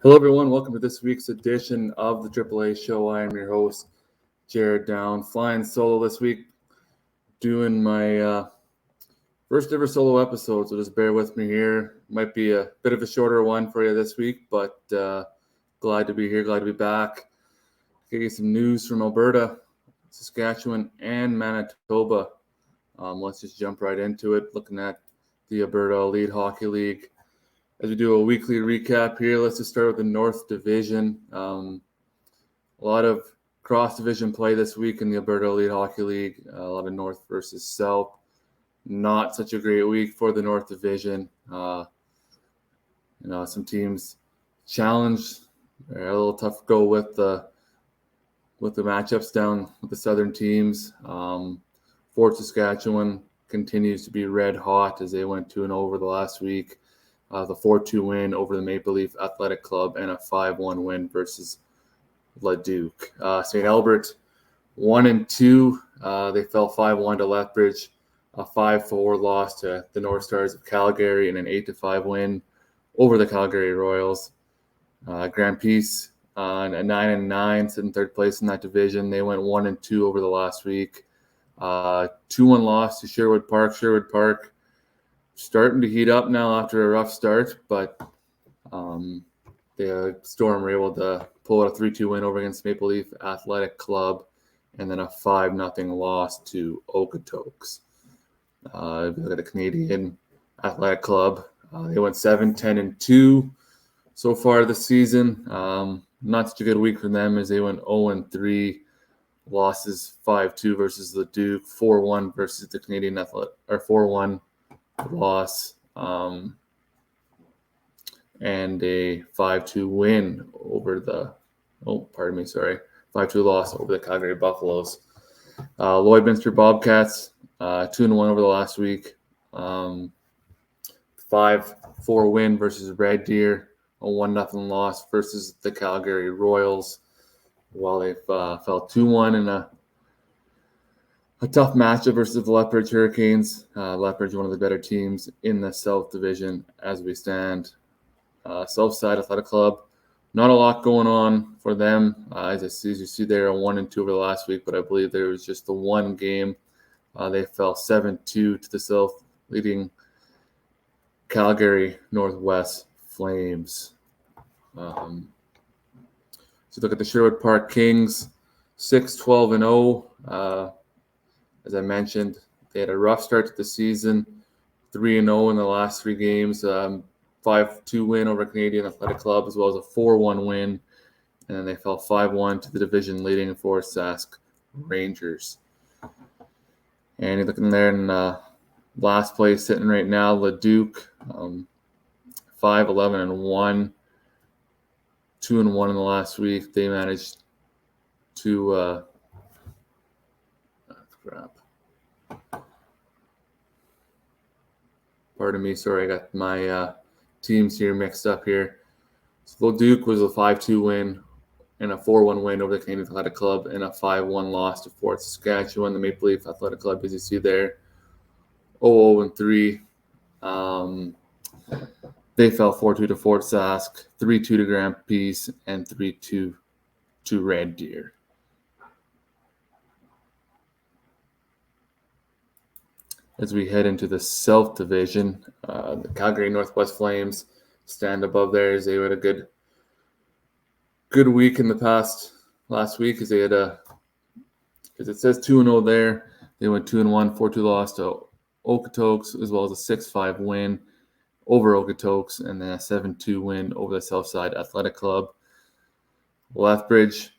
Hello, everyone. Welcome to this week's edition of the AAA Show. I am your host, Jared Down, flying solo this week, doing my first ever solo episode, so just bear with me here. Might be a bit of a shorter one for you this week, but glad to be here, glad to be back. Give you some news from Alberta, Saskatchewan, and Manitoba. Let's just jump right into it, looking at the Alberta Elite Hockey League. As we do a weekly recap here, let's just start with the North Division. A lot of cross-division play this week in the Alberta Elite Hockey League. A lot of North versus South. Not such a great week for the North Division. Some teams challenged. A little tough to go with the matchups down with the Southern teams. Fort Saskatchewan continues to be red hot as they went 2-0 over the last week. The 4-2 win over the Maple Leaf Athletic Club and a 5-1 win versus Leduc. St. Albert 1-2. They fell 5-1 to Lethbridge. A 5-4 loss to the North Stars of Calgary and an 8-5 win over the Calgary Royals. Grand Peace at 9-9, sitting third place in that division. They went 1-2 over the last week. 2-1 loss to Sherwood Park. Sherwood Park starting to heat up now after a rough start, but the Storm were able to pull out a 3-2 win over against Maple Leaf Athletic Club, and then a 5-0 loss to Okotoks. If you look at the Canadian Athletic Club, they went 7-10-2 so far this season. Not such a good week for them as they went 0-3, losses 5-2 versus Leduc, 4-1 versus the Canadian Athletic, or 4-1 loss, and a 5-2 win over the 5-2 loss over the Calgary Buffaloes. Lloydminster Bobcats 2-1 over the last week. 5-4 win versus Red Deer, a 1-0 loss versus the Calgary Royals, while they fell 2-1 in a tough matchup versus the Lethbridge Hurricanes. Lethbridge, one of the better teams in the South Division as we stand. Southside Athletic Club, not a lot going on for them. As you see there, 1-2 over the last week, but I believe there was just the one game. They fell 7-2 to the South, leading Calgary Northwest Flames. So look at the Sherwood Park Kings, 6-12-0. As I mentioned, they had a rough start to the season, 3-0 in the last three games, 5-2 win over Canadian Athletic Club, as well as a 4-1 win, and then they fell 5-1 to the division leading for Sask Rangers. And you're looking there in last place, sitting right now, Leduc, 5-11-1, 2-1 in the last week. They managed to Pardon me, sorry, I got my teams here mixed up here. So Leduc was a 5-2 win and a 4-1 win over the Canadian Athletic Club and a 5-1 loss to Fort Saskatchewan. The Maple Leaf Athletic Club, as you see there, 0-3. They fell 4-2 to Fort Sask, 3-2 to Grand Peace, and 3-2 to Red Deer. As we head into the South Division, the Calgary Northwest Flames stand above there as they had a good week in the last week, as they had as it says 2-0 there. They went 2-1, 4-2 loss to Okotoks, as well as a 6-5 win over Okotoks, and then a 7-2 win over the Southside Athletic Club. Lethbridge,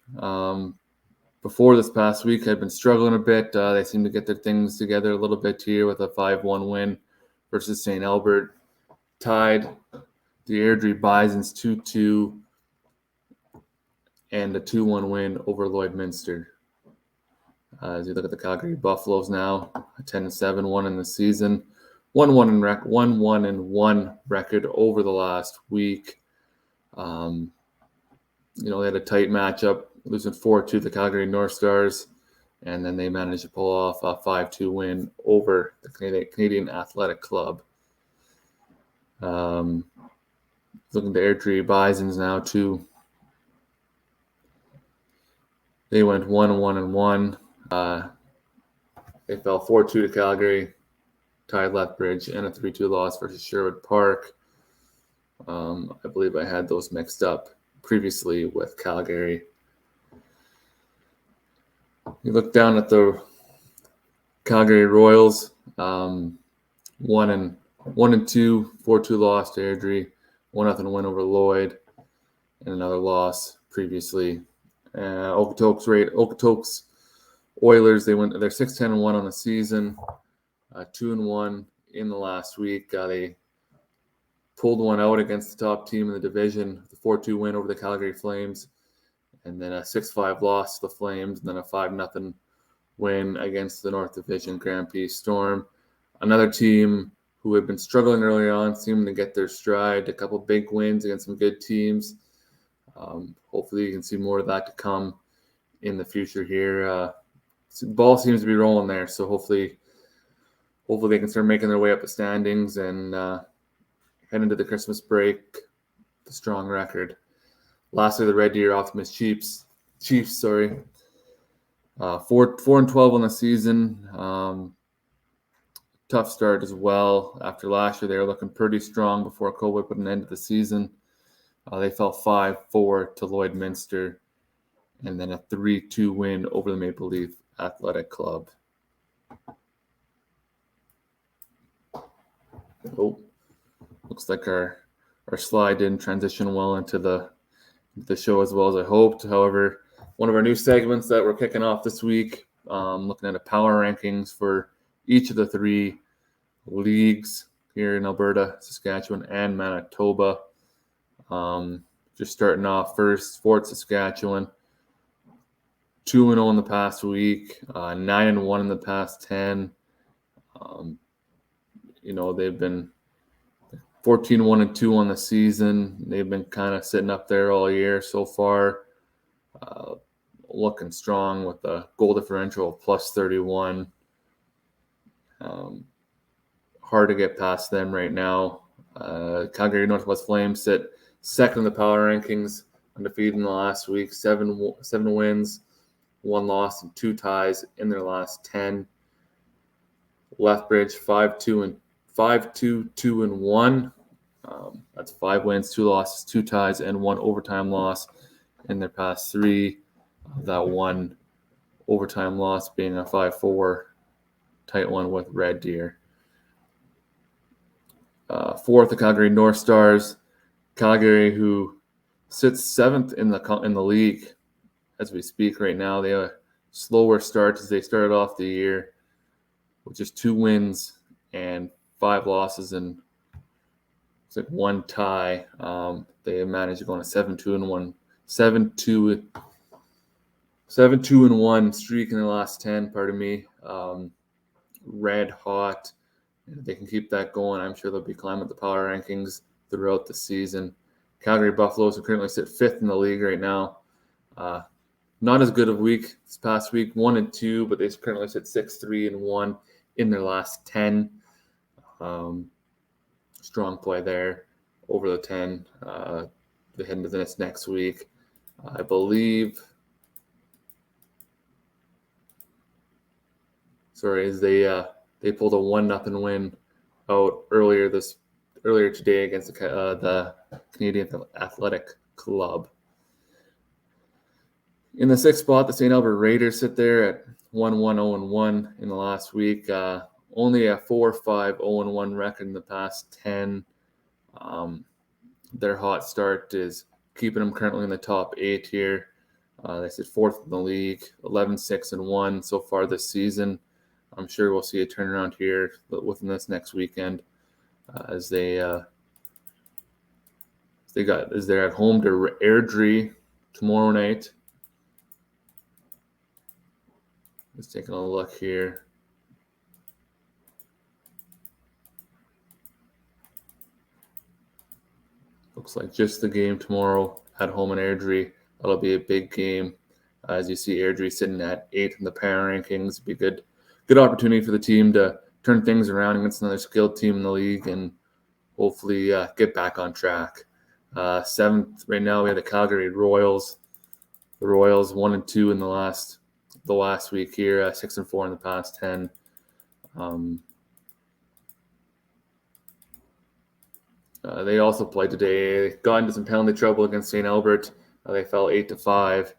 before this past week, had been struggling a bit. They seem to get their things together a little bit here with a 5-1 win versus St. Albert. Tied the Airdrie Bisons 2-2 and a 2-1 win over Lloydminster. As you look at the Calgary Buffaloes now, a 10-7, 1 in the season, 1-1 record over the last week. They had a tight matchup, losing 4-2 to the Calgary North Stars, and then they managed to pull off a 5-2 win over the Canadian Athletic Club. Looking to Airdrie Bisons now too. They went 1-1-1. They fell 4-2 to Calgary, tied Lethbridge, and a 3-2 loss versus Sherwood Park. I believe I had those mixed up previously with Calgary. You look down at the Calgary Royals, 1-2, 4-2 loss to Airdrie, 1-0 win over Lloyd, and another loss previously. Okotoks Oilers, they're 6-10-1 on the season, 2-1 in the last week. They pulled one out against the top team in the division, the 4-2 win over the Calgary Flames, and then a 6-5 loss to the Flames, and then a 5-0 win against the North Division Grand Prix Storm. Another team who had been struggling early on, seeming to get their stride, a couple big wins against some good teams. Hopefully you can see more of that to come in the future here. Ball seems to be rolling there, so hopefully they can start making their way up the standings and head into the Christmas break with a strong record. Lastly, the Red Deer Optimist Chiefs. 4-12 on the season. Tough start as well. After last year, they were looking pretty strong before COVID put an end to the season. They fell 5-4 to Lloydminster, and then a 3-2 win over the Maple Leaf Athletic Club. Oh, looks like our slide didn't transition well into the show as well as I hoped. However, one of our new segments that we're kicking off this week, looking at the power rankings for each of the three leagues here in Alberta, Saskatchewan, and Manitoba. Just starting off first, Fort Saskatchewan, 2-0 in the past week, 9-1 in the past 10. They've been 14-1-2 on the season. They've been kind of sitting up there all year so far, looking strong with a goal differential of plus 31. Hard to get past them right now. Calgary Northwest Flames sit second in the power rankings, undefeated in the last week, 7 wins, 1 loss, and 2 ties in their last 10. Lethbridge 5-2, 2-1. That's 5 wins, 2 losses, 2 ties, and 1 overtime loss in their past 3. That 1 overtime loss being a 5-4 tight one with Red Deer. Fourth, the Calgary North Stars. Calgary, who sits 7th in the league as we speak right now. They have a slower start as they started off the year with just 2 wins and 5 losses and it's like 1 tie. They managed to go on a 7-2-1 streak in the last 10. Pardon me. Red hot. If they can keep that going, I'm sure they'll be climbing the power rankings throughout the season. Calgary Buffaloes, who currently sit 5th in the league right now. Not as good of a week this past week, 1-2, but they currently sit 6-3-1 in their last 10. Strong play there over the 10. They head into this next week. I believe. They pulled a 1-0 win out earlier today against the Canadian Athletic Club. In the 6th spot, the St. Albert Raiders sit there at 1-1-0-1 in the last week. Only a 4-5-0-1 record in the past 10. Their hot start is keeping them currently in the top 8 here. They sit 4th in the league, 11-6-1 so far this season. I'm sure we'll see a turnaround here within this next weekend as they're at home to Airdrie tomorrow night. Just taking a look here. Looks like just the game tomorrow at home in Airdrie. That'll be a big game. As you see, Airdrie sitting at 8th in the power rankings. It'll be a good opportunity for the team to turn things around against another skilled team in the league and hopefully get back on track. Seventh right now we have the Calgary Royals. The Royals 1-2 in the last week here, 6-4 in the past 10. They also played today. They got into some penalty trouble against St. Albert. They fell 8-5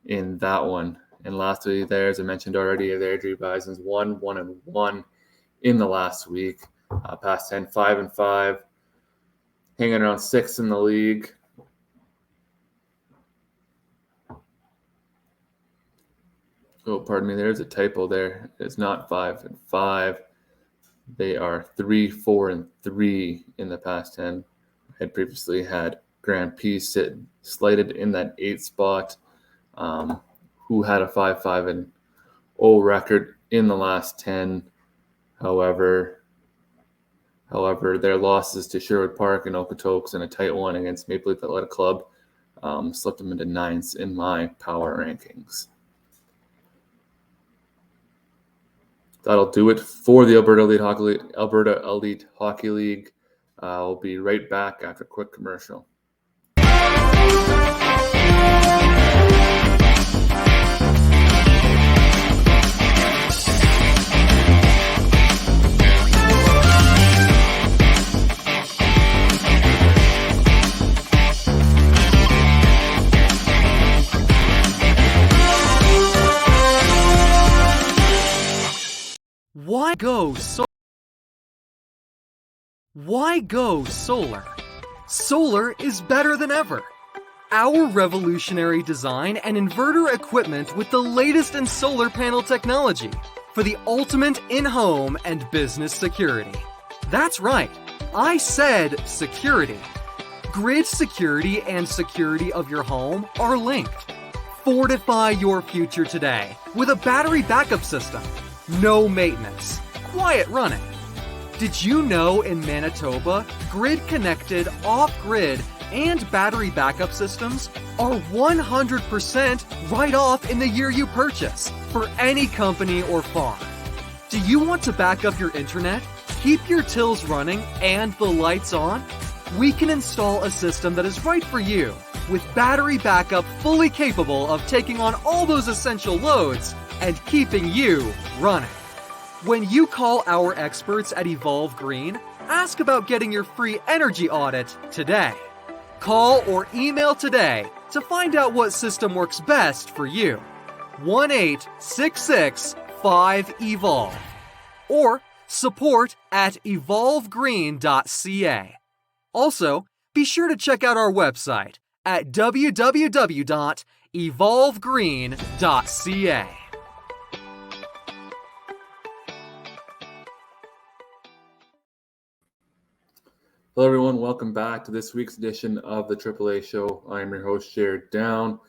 in that one. And lastly, there, as I mentioned already, the Airdrie Bisons 1-1 in the last week. Past 10, 5-5, hanging around 6th in the league. Oh, pardon me, there's a typo there. It's not 5-5. They are 3-4-3 in the past 10. I had previously had Grand P slated in that 8th spot, who had a 5-5-0 record in the last 10. However, their losses to Sherwood Park and Okotoks and a tight one against Maple Leaf Athletic Club slipped them into 9th in my power rankings. That'll do it for the Alberta Elite Hockey League. I'll be right back after a quick commercial. Why go solar? Solar is better than ever. Our revolutionary design and inverter equipment with the latest in solar panel technology for the ultimate in-home and business security. That's right, I said security. Grid security and security of your home are linked. Fortify your future today with a battery backup system. No maintenance, quiet running. Did you know in Manitoba, grid-connected, off-grid, and battery backup systems are 100% right off in the year you purchase for any company or farm? Do you want to back up your internet, keep your tills running, and the lights on? We can install a system that is right for you with battery backup fully capable of taking on all those essential loads and keeping you running. When you call our experts at Evolve Green, ask about getting your free energy audit today. Call or email today to find out what system works best for you. 1-866-5EVOLVE or support@evolvegreen.ca. Also, be sure to check out our website at www.evolvegreen.ca. Hello, everyone. Welcome back to this week's edition of the AAA Show. I am your host, Jared Down.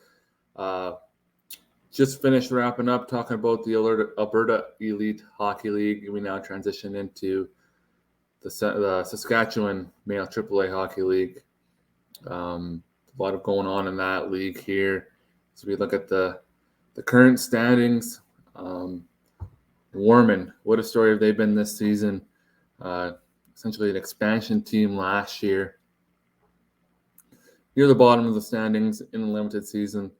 Just finished wrapping up talking about the Alberta Elite Hockey League. We now transition into the Saskatchewan Male AAA Hockey League. A lot of going on in that league here. So we look at the current standings. Warman, what a story have they been this season. Essentially an expansion team last year. Near the bottom of the standings in the limited season.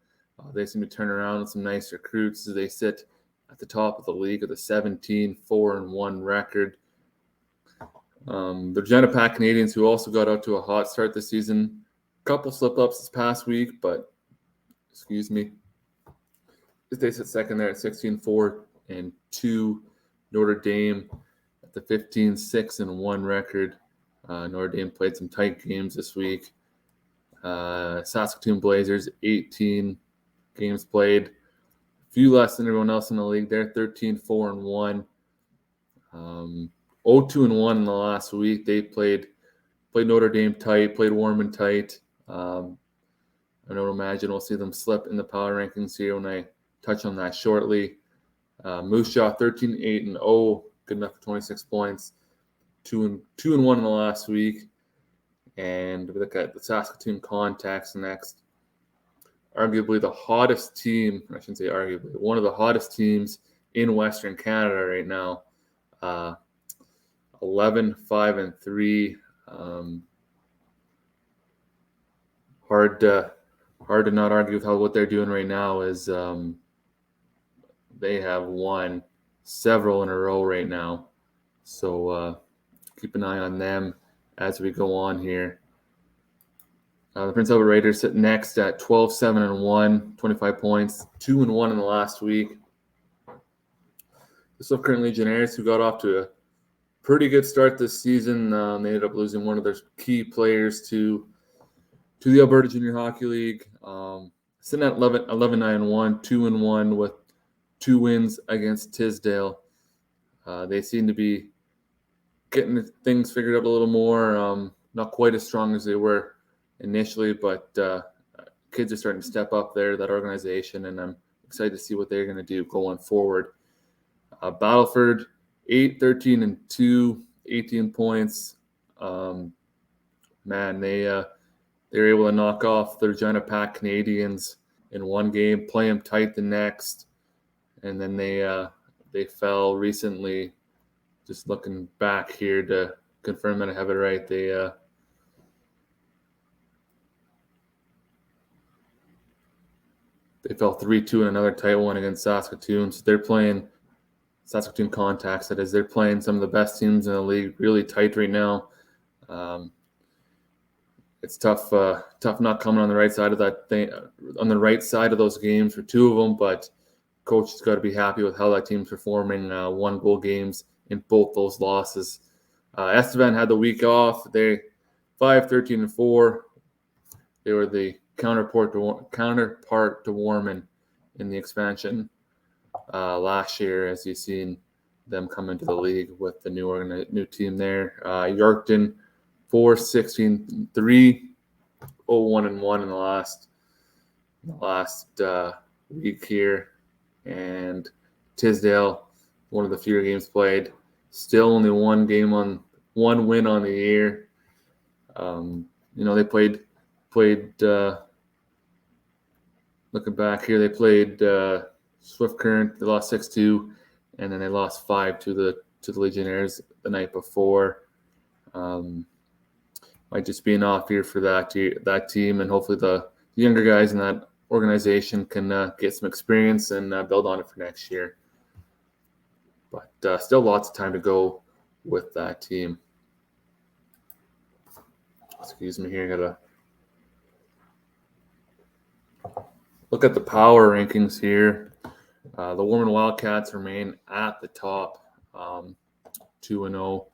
They seem to turn around with some nice recruits as they sit at the top of the league with a 17-4-1 record. The Genepack Canadians, who also got out to a hot start this season, a couple slip-ups this past week, but they sit second there at 16-4-2. Notre Dame at the 15-6-1 record. Notre Dame played some tight games this week. Saskatoon Blazers, 18 games played. A few less than everyone else in the league. They're 13-4-1. 0-2-1 in the last week. They played Notre Dame tight, played Warman tight. I don't imagine we'll see them slip in the power rankings here when I touch on that shortly. Moose Jaw, 13-8-0. Good enough for 26 points. 2-1 in the last week. And we look at the Saskatoon Contacts next. Arguably the hottest team, I shouldn't say arguably, one of the hottest teams in Western Canada right now. 11-5-3. hard to not argue with what they're doing right now. Is they have won several in a row right now, so keep an eye on them as we go on here. The Prince Albert Raiders sit next at 12-7-1, 25 points, 2-1 in the last week. The Silver Legionnaires, who got off to a pretty good start this season, they ended up losing one of their key players to the Alberta Junior Hockey League. Sitting at 11-9-1, 2-1 with 2 wins against Tisdale. They seem to be getting things figured out a little more. Not quite as strong as they were initially, but kids are starting to step up there, that organization, and I'm excited to see what they're going to do going forward. Battleford, 8-13-2, 18 points. They were able to knock off the Regina Pack Canadians in one game, play them tight the next, and then they fell recently. Just looking back here to confirm that I have it right, they fell 3-2 in another tight one against Saskatoon. So they're playing Saskatoon Contacts. That is, they're playing some of the best teams in the league, really tight right now. It's tough not coming on the right side of that thing, on the right side of those games for 2 of them. But coach has got to be happy with how that team's performing. 1-goal games in both those losses. Estevan had the week off. They 5-13-4. They were the counterpart to Warman in the expansion last year, as you've seen them come into the league with the new team there. Yorkton 4-16-3, 0-1-1 in the last week here, and Tisdale, one of the fewer games played, still only one win on the year. They played. Looking back here, they played Swift Current. They lost 6-2, and then they lost 5 to the Legionnaires the night before. Might just be an off year for that team, and hopefully the younger guys in that organization can get some experience and build on it for next year. But still lots of time to go with that team. Excuse me here. I gotta look at the power rankings here. The Warman Wildcats remain at the top, 2-0.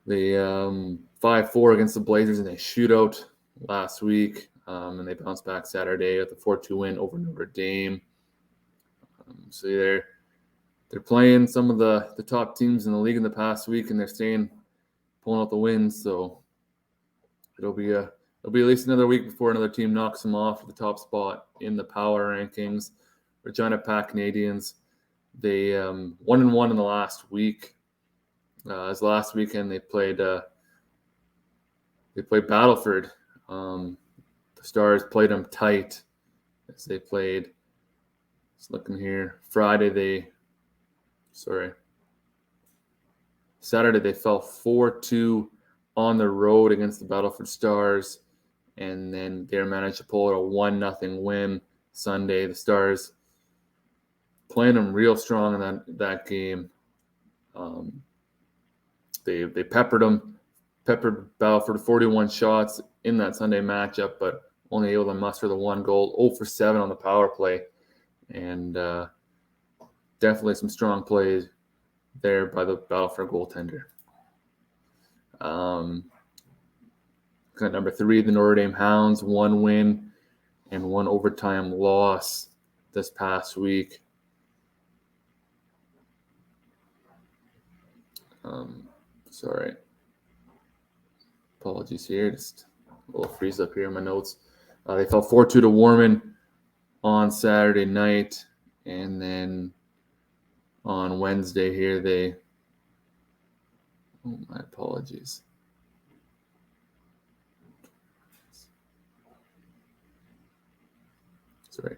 They 5-4 against the Blazers in a shootout last week, and they bounced back Saturday with a 4-2 win over Notre Dame. So they're playing some of the top teams in the league in the past week, and they're pulling out the wins. So it'll be at least another week before another team knocks them off the top spot in the power rankings. Regina Pack Canadians, they 1-1 in the last week. As last weekend they played Battleford. The Stars played them tight as they played. Just looking here, Saturday they fell 4-2 on the road against the Battleford Stars, and then they managed to pull out a 1-0 win Sunday. The Stars playing them real strong in that game. They peppered Battleford 41 shots in that Sunday matchup, but only able to muster the 1 goal, 0 for 7 on the power play, and definitely some strong plays there by the Battleford goaltender. Number 3, the Notre Dame Hounds, 1 win and 1 overtime loss this past week. Sorry. Apologies here. Just a little freeze up here in my notes. They fell 4-2 to Warman on Saturday night. And then on Wednesday here, my apologies. Sorry.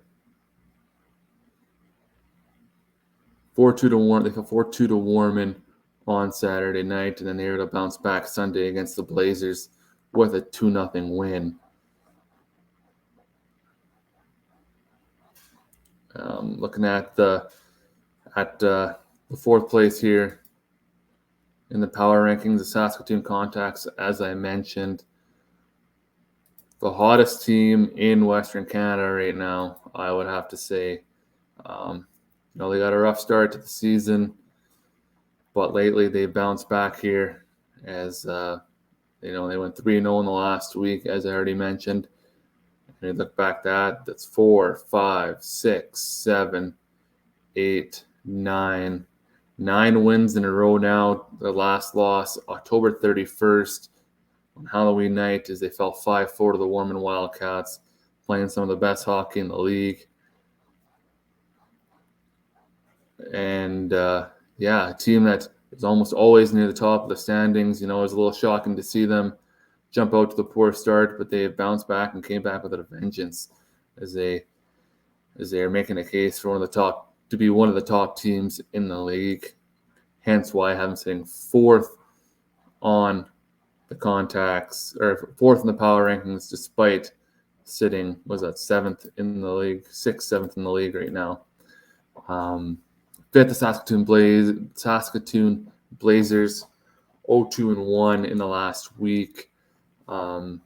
4-2 to Warman. They fell 4-2 to Warman on Saturday night, and then they were able to bounce back Sunday against the Blazers with a 2-0 win. Looking at the fourth place here in the power rankings, the Saskatoon Contacts, as I mentioned, the hottest team in Western Canada right now, I would have to say. They got a rough start to the season, but lately they bounced back here as they went 3-0 in the last week, as I already mentioned. And you look back at that's 4, 5, 6, 7, 8, 9 wins in a row now. Their last loss, October 31st on Halloween night, as they fell 5-4 to the Warman Wildcats, playing some of the best hockey in the league. And a team that is almost always near the top of the standings. It was a little shocking to see them jump out to the poor start, but they have bounced back and came back with a vengeance as they are making a case for one of the top teams in the league. Hence why I have them sitting fourth on the Contacts, or fourth in the power rankings, despite sitting, seventh in the league, sixth, seventh in the league right now. Fifth, the Saskatoon Blazers, 0-2-1 in the last week. The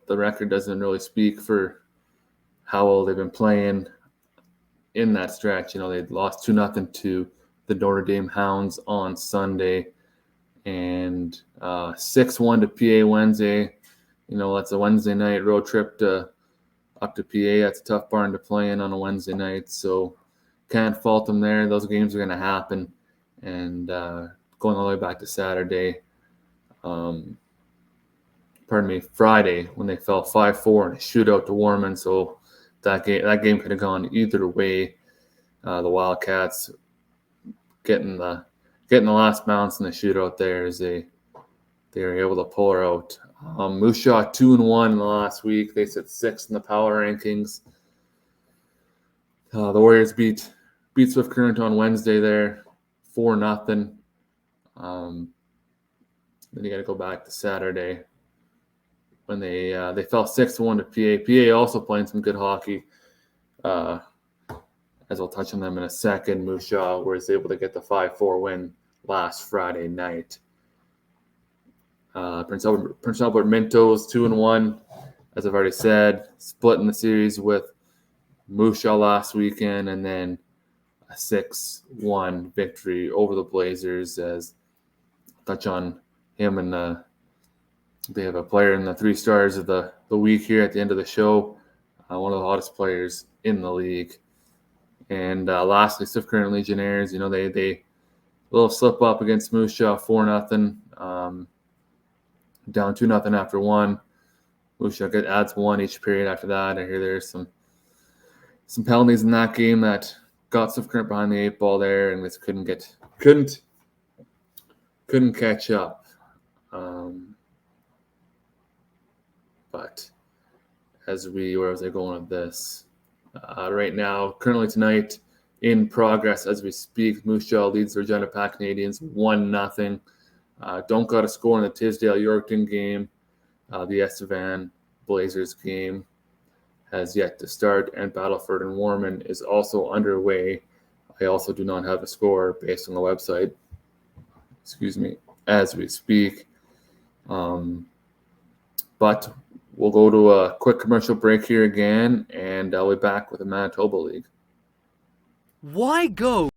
record doesn't really speak for how well they've been playing in that stretch. They lost 2-0 to the Notre Dame Hounds on Sunday, and 6-1 to PA Wednesday. That's a Wednesday night road trip up to PA. That's a tough barn to play in on a Wednesday night, so can't fault them there. Those games are going to happen. And going all the way back to Saturday, Friday, when they fell 5-4 in a shootout to Warman. So that game could have gone either way. The Wildcats getting the last bounce in the shootout there as they were able to pull her out. Moose Jaw 2-1 in the last week. They sit sixth in the power rankings. The Warriors beat Swift Current on Wednesday there, 4-0. Then you got to go back to Saturday when they fell 6-1 to PA. PA also playing some good hockey. As I'll touch on them in a second. Moose Jaw was able to get the 5-4 win last Friday night. Prince Albert Mintos 2-1, as I've already said, splitting the series with Moose Jaw last weekend, and then a 6-1 victory over the Blazers. As I'll touch on him, and they have a player in the 3 stars of the week here at the end of the show, one of the hottest players in the league. And lastly, Swift Current Legionnaires, they little slip up against Moose Jaw, 4-0, down 2-0 after one. Moose Jaw adds 1 each period after that. I hear there's some penalties in that game that got Swift Current behind the 8 ball there, and just couldn't catch up. But where was I going with this? Right now, currently tonight, in progress as we speak, Moose Jaw leads the Regina Pack Canadians 1-0. Don't got a score in the Tisdale-Yorkton game. The Estevan Blazers game has yet to start, and Battleford and Warman is also underway. I also do not have a score based on the website, as we speak. But we'll go to a quick commercial break here again, and I'll be back with the Manitoba League. Why go?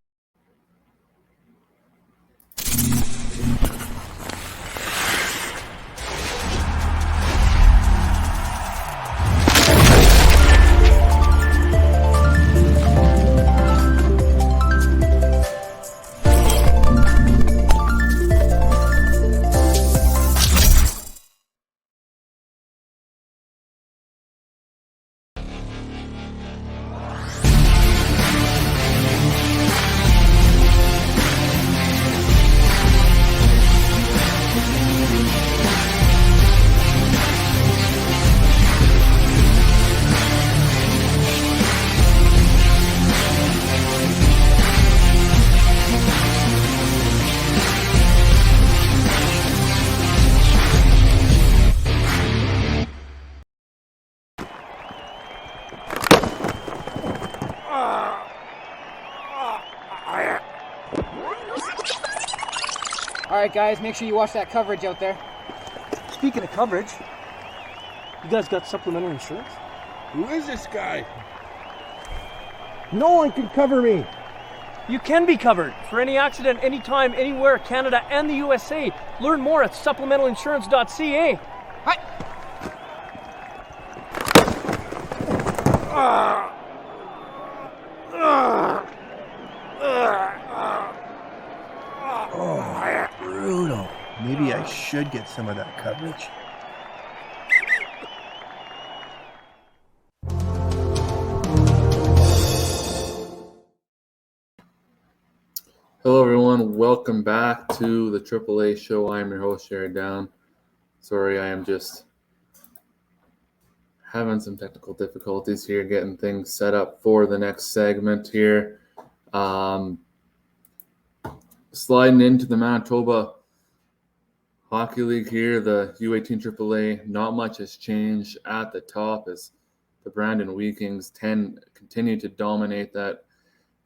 right, guys, make sure you watch that coverage out there. Speaking of coverage, you guys got supplemental insurance? Who is this guy? No one can cover me. You can be covered for any accident, anytime, anywhere, Canada and the USA. Learn more at supplementalinsurance.ca. Hi. Oh, brutal. Maybe I should get some of that coverage. Hello, everyone. Welcome back to the AAA Show. I'm your host, Jared Down. Sorry, I am just having some technical difficulties here, getting things set up for the next segment here. Sliding into the Manitoba Hockey League here, the U18 AAA. Not much has changed at the top as the Brandon Weekings continue to dominate that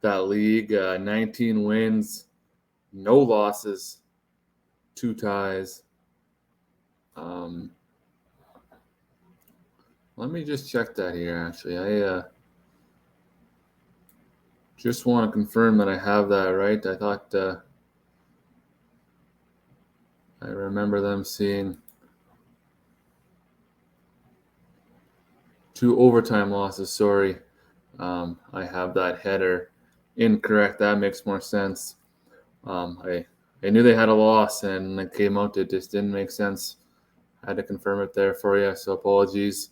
league. 19 wins, no losses, 2 ties. Let me just check that here, actually. I just want to confirm that I have that right. I thought I remember them seeing 2 overtime losses. Sorry. I have that header incorrect. That makes more sense. I knew they had a loss, and it came out. It just didn't make sense. I had to confirm it there for you, so apologies.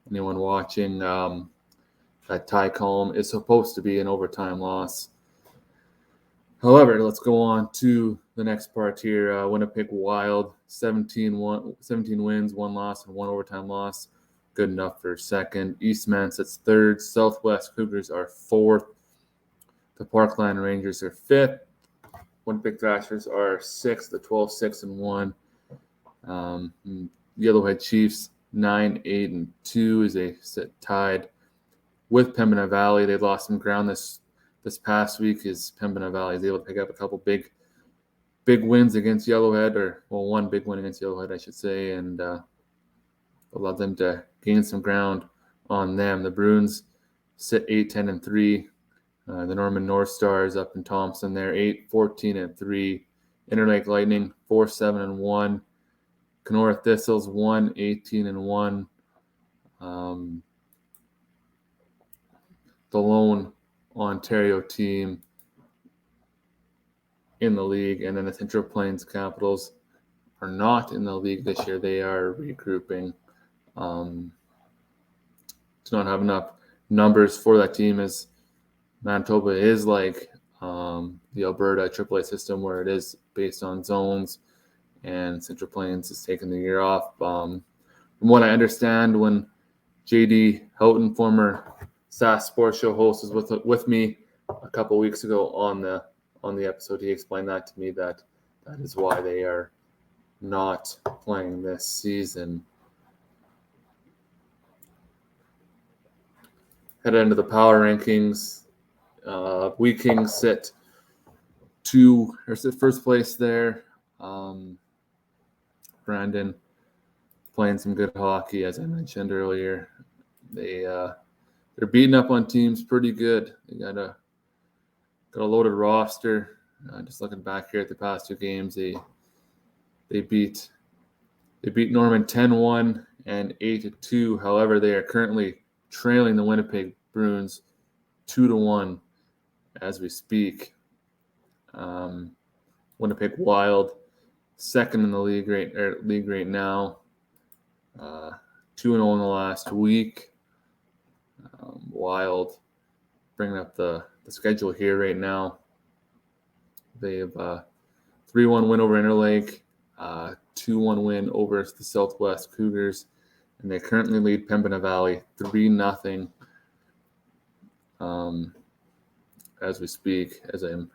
Anyone watching, that tie column is supposed to be an overtime loss. However, let's go on to the next part here. Winnipeg Wild, 17 wins, 1 loss, and 1 overtime loss. Good enough for second. Eastman sits third. Southwest Cougars are fourth. The Parkland Rangers are fifth. Winnipeg Thrashers are sixth. The 12-6-1. Yellowhead Chiefs 9-8-2 as they sit tied with Pembina Valley. They lost some ground this past week as Pembina Valley is able to pick up a couple big wins against Yellowhead, one big win against Yellowhead, I should say, and allowed them to gain some ground on them. The Bruins sit 8-10-3. The Norman North Stars up in Thompson, they're 8-14-3. Interlake Lightning 4-7-1. Kenora Thistles 1-18-1. The lone Ontario team in the league, and then the Central Plains Capitals are not in the league this year. They are regrouping. Do not have enough numbers for that team, as Manitoba is like the Alberta AAA system, where it is based on zones, and Central Plains is taking the year off. From what I understand, when JD Houghton, former SAS Sports Show host, was with me a couple weeks ago on the episode, he explained that to me, that is why they are not playing this season. Head into the power rankings. Weekings sit first place there. Brandon playing some good hockey, as I mentioned earlier. They're beating up on teams pretty good. They got a loaded roster. Just looking back here at the past 2 games, they beat Norman 10-1 and 8-2. However, they are currently trailing the Winnipeg Bruins 2-1 as we speak. Winnipeg Wild, second in the league right now. 2-0 in the last week. Wild bringing up the schedule here right now. They have a 3-1 win over Interlake, 2-1 win over the Southwest Cougars, and they currently lead Pembina Valley 3-0 as we speak, as I'm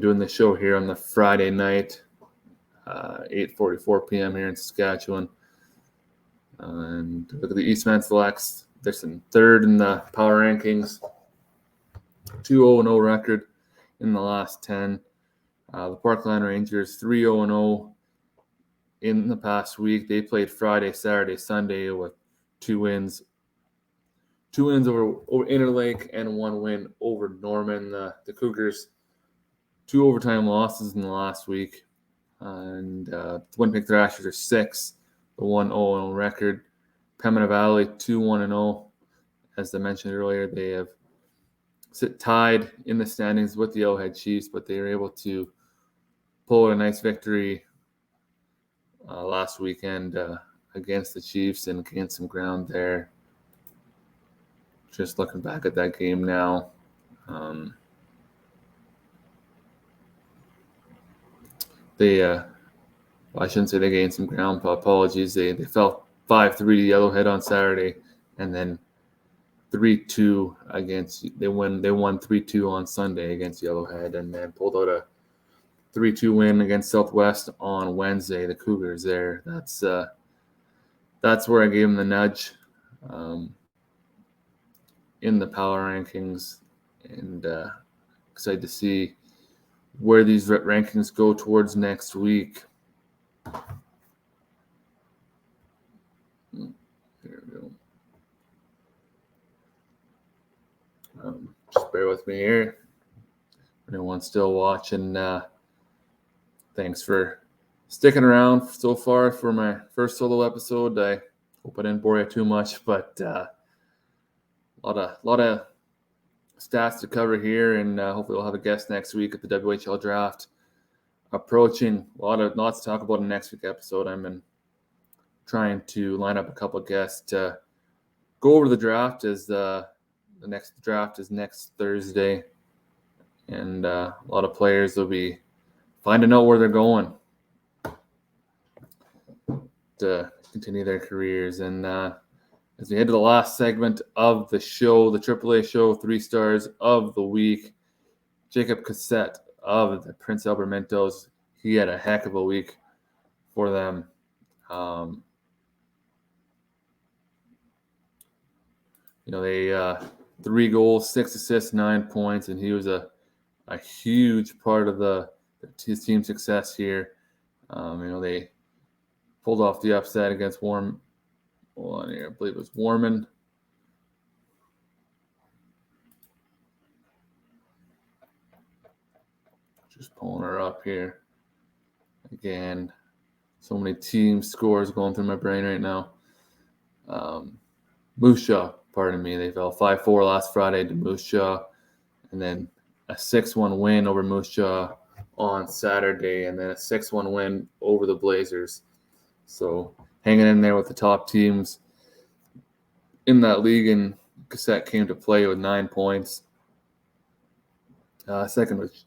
doing this show here on the Friday night, 8:44 p.m. here in Saskatchewan. And look at the Eastman Selects. They're in third in the power rankings. 2-0-0 record in the last 10. The Parkland Rangers 3-0-0 in the past week. They played Friday, Saturday, Sunday with 2 wins. 2 wins over Interlake and 1 win over Norman. The Cougars, 2 overtime losses in the last week. And the Winnipeg Thrashers are 6, the 1-0 record. Pembina Valley 2-1-0. As I mentioned earlier, they have sit tied in the standings with the Yellowhead Chiefs, but they were able to pull out a nice victory last weekend against the Chiefs and gain some ground there. Just looking back at that game now. I shouldn't say they gained some ground, but apologies. They fell 5-3 to Yellowhead on Saturday, and then 3-2 against they won 3-2 on Sunday against Yellowhead, and then pulled out a 3-2 win against Southwest on Wednesday. The Cougars there. That's where I gave them the nudge in the power rankings, and excited to see where these rankings go towards next week. There we go. Just bear with me here. Everyone's still watching. Thanks for sticking around so far for my first solo episode. I hope I didn't bore you too much, but a lot of stats to cover here, and hopefully we'll have a guest next week at the WHL draft approaching. Lots to talk about in next week's episode. I've been trying to line up a couple of guests to go over the draft, as the next draft is next Thursday, and a lot of players will be finding out where they're going to continue their careers. And as we head to the last segment of the show, the AAA Show 3 stars of the week, Jacob Cassette of the Prince Albert Mintos. He had a heck of a week for them. They 3 goals, 6 assists, 9 points, and he was a huge part of his team's success here. They pulled off the upset against I believe it was Warman. Just pulling her up here. Again, so many team scores going through my brain right now. Moose Jaw, pardon me. They fell 5-4 last Friday to Moose Jaw, and then a 6-1 win over Moose Jaw on Saturday, and then a 6-1 win over the Blazers. So hanging in there with the top teams in that league, and Cassette came to play with 9 points. Second was,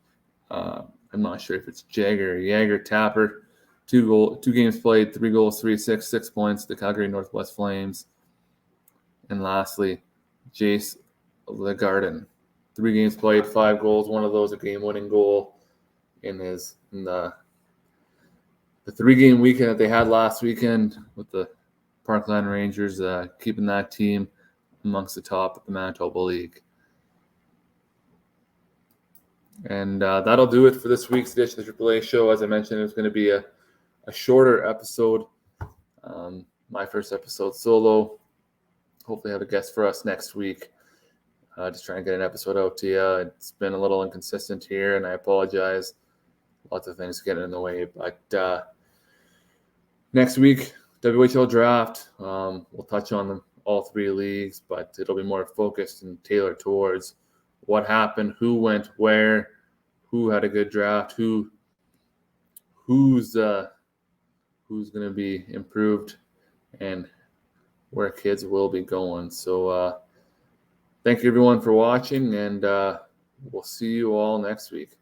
I'm not sure if it's Jagger Tapper. 2 games played, 3 goals, 3 assists, 6 points, the Calgary Northwest Flames. And lastly, Jace LeGarden. 3 games played, 5 goals, one of those a game-winning goal in the 3-game weekend that they had last weekend with the Parkland Rangers, keeping that team amongst the top of the Manitoba League. And that'll do it for this week's edition of the AAA Show. As I mentioned, it's going to be a shorter episode. My first episode solo. Hopefully have a guest for us next week. Just trying to get an episode out to you. It's been a little inconsistent here, and I apologize. Lots of things getting in the way. But next week, WHL draft. We'll touch on them all 3 leagues, but it'll be more focused and tailored towards what happened, who went where, who had a good draft, who's going to be improved, and where kids will be going. So thank you everyone for watching, and we'll see you all next week.